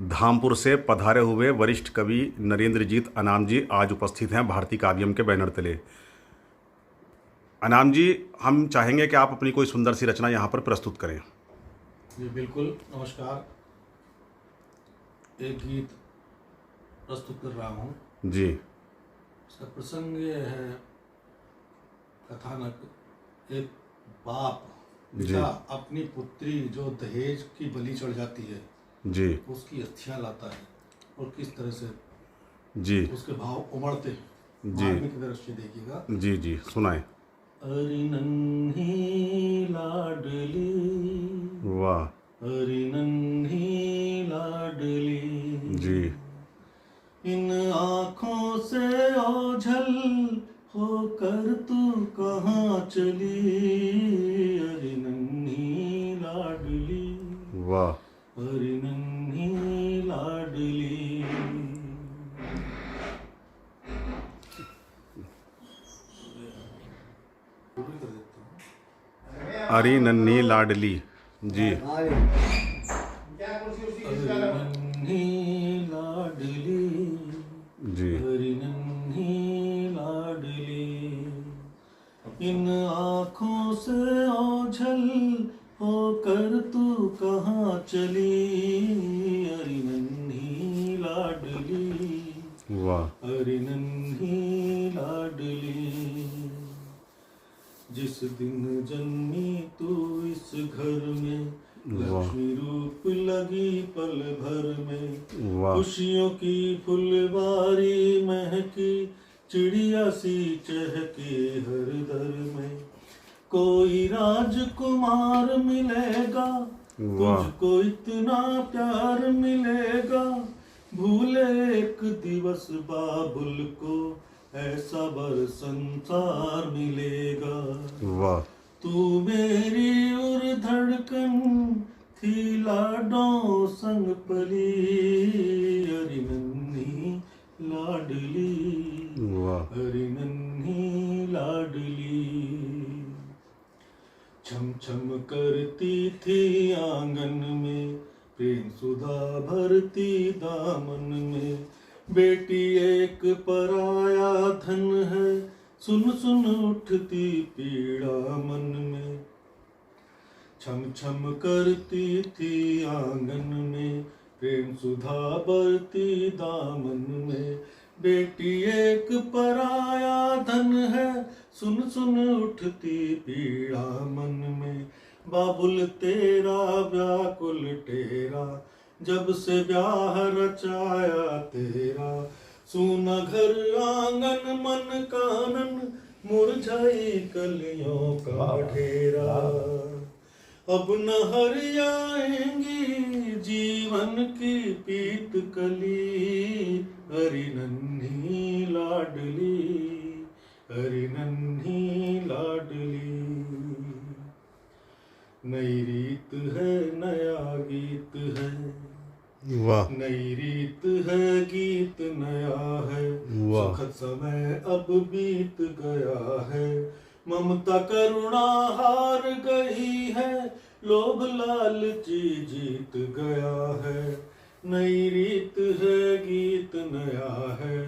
धामपुर से पधारे हुए वरिष्ठ कवि नरेंद्रजीत अनाम जी आज उपस्थित हैं भारतीय काव्यम के बैनर तले। अनाम जी, हम चाहेंगे कि आप अपनी कोई सुंदर सी रचना यहाँ पर प्रस्तुत करें। जी बिल्कुल, नमस्कार। एक गीत प्रस्तुत कर रहा हूँ जी। इसका प्रसंग ये है, कथानक। एक बाप पिता अपनी पुत्री जो दहेज की बलि चढ़ जाती है जी उसकी अस्थियां लाता है और किस तरह से जी उसके भाव उमड़ते हैं। जी मार्मिक दृश्य देखिएगा। जी जी सुनाएं। अरे नन्ही लाडली, वाह। अरे नन्ही लाडली, जी इन आँखों से ओझल होकर तू कहाँ चली, अरे नन्ही लाडली, वाह। अरे नन्ही लाडली। अरे नन्ही लाडली। जी अरे नन्ही लाडली, जी अरे नन्ही लाडली, इन आँखों से ओझल होकर तू कहाँ चली, अरे नन्ही लाडली, वाह। अरे नन्ही लाडली। जिस दिन जन्मी तू इस घर में, लक्ष्मी रूप लगी पल भर में, वाह। खुशियों की फुलवारी महकी, चिड़िया सी चहके हर दर में। कोई राजकुमार मिलेगा, तुझको इतना प्यार मिलेगा, भूले एक दिवस बाबुल को, ऐसा बर संसार मिलेगा। वाह। तू मेरी उर धड़कन थी लाडों संग पली, अरे नन्ही लाडली, वाह। अरे नन्ही लाडली। छम छम करती थी आंगन में, प्रेम सुधा भरती दामन में, बेटी एक पराया धन है, सुन सुन उठती पीड़ा मन में। छम छम करती थी आंगन में, प्रेम सुधा भरती दामन में, बेटी एक पराया धन है, सुन सुन उठती पीड़ा मन में। बाबुल तेरा व्याकुल टेरा, जब से ब्याह रचाया तेरा, सूना घर आंगन मन कानन, मुरझाई कलियों का ढेरा। अब न हरियाएंगी जीवन की पीत कली, अरे नन्ही लाडली, अरे नन्ही लाडली। नई रीत है नया गीत है, वाह। नई रीत है गीत नया है, सुखद समय अब बीत गया है, ममता करुणा हार गई है, लोभ लालची जीत गया है। नई रीत है गीत नया है,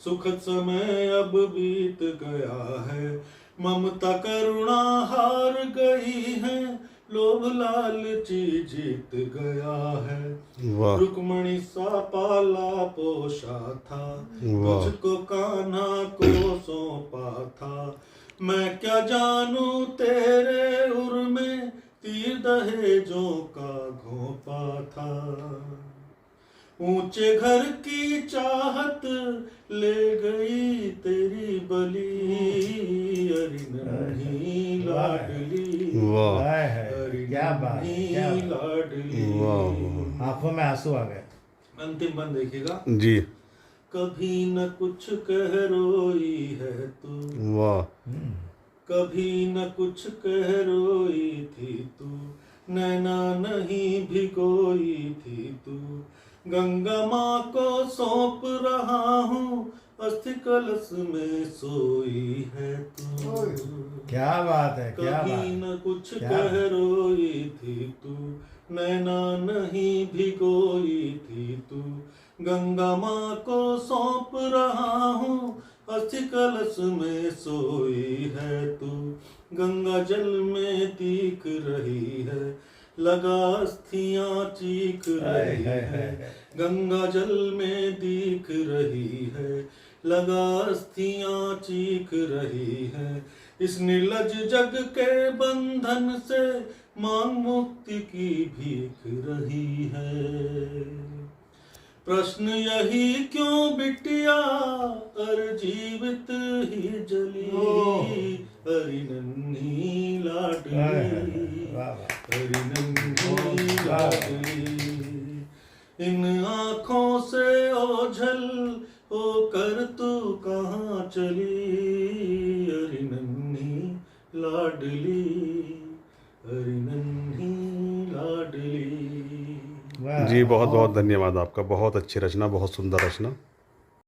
सुखद समय अब बीत गया है, ममता करुणा हार गई है, लोभ लालची जीत गया है। रुक्मणी सा पाला पोषा था, मुझको कान्हा को सौंपा था, मैं क्या जानूं तेरे उर में, तीर दहेजों का घोंपा था। ऊंचे घर की चाहत ले गई तेरी बलि, अरे नन्ही लाडली, अरे क्या बात, क्या नन्ही लाडली। आंखों में आंसू आ गए। अंतिम बंद देखिएगा। जी। कभी न कुछ कह रोई है तू, वाह। कभी न कुछ कह रोई थी तू, नैना नहीं भिगोई थी तू, गंगा माँ को सौंप रहा हूँ अस्थि कलश में सोई है तू। क्या बात है, क्या बात कभी है। न कुछ क्या कह बात। रोई थी तू, नैना नहीं भिगोई थी तू। गंगा माँ को सौंप रहा हूँ, अस्थि कलश में सोई है तू। गंगा जल में दिख रही है, लगा अस्थियाँ चीख रही है। गंगा जल में दिख रही है, लगा अस्थियाँ चीख रही है। इस निर्लज जग के बंधन से मांग मुक्ति की भीख रही है। प्रश्न यही क्यों बिटिया अर जीवित ही जली, हरि नन्ही लाडली, वाह वाह। हरि नन्ही लाडली। इन आँखों से ओझल होकर तू कहाँ चली, हरि नन्ही लाडली, हरि नन्ही लाडली। वाह। जी बहुत बहुत धन्यवाद आपका, बहुत अच्छी रचना, बहुत सुंदर रचना।